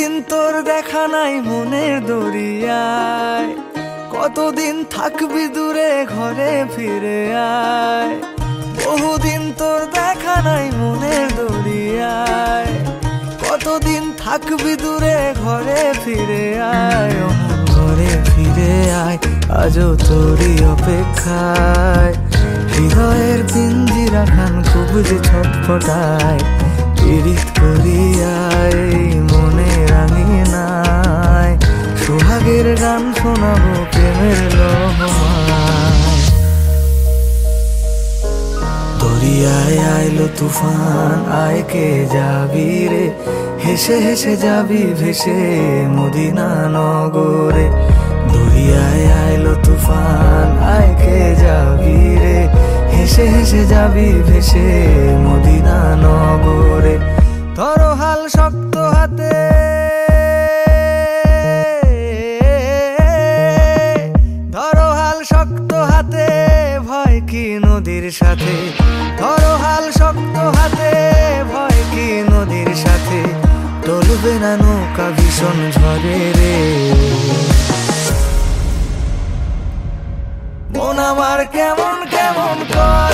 বহুদিন তোর দেখা নাই মনের দরিয়ায়, কতদিন থাকবি দূরে ঘরে ফিরে আয়। বহুদিন তোর দেখা নাই মনের দরিয়ায়, কতদিন থাকবি দূরে ঘরে ফিরে আয়। অমন ঘরে ফিরে আয়, আজও তোরই অপেক্ষায়। হৃদয়ের পিঞ্জিরা খান খুব যে ছটফটায়, পীড়িত করিয়ায় মনে রাঙিনায়। সোহাগের গান শোনাবো প্রেমের লহমায়। দরিয়ায় আইলো তুফান, আয় কে যাবি রে, হেসে হেসে যাবি ভেসে মদিনা নগরে। দরিয়ায় আইলো তুফান, আয় কে যাবি রে, হেসে হেসে যাবি ভেসে মদিনা নগরে। ধরো হাল শক্ত হাতে, ধরো হাল শক্ত হাতে, ভয় কি নদীর সাথে। ধরো হাল শক্ত হাতে, ভয় কি নদীর সাথে। টলবে না নৌকা ভীষণ ঝড়ে রে। মন আমার কেমন কেমন করে।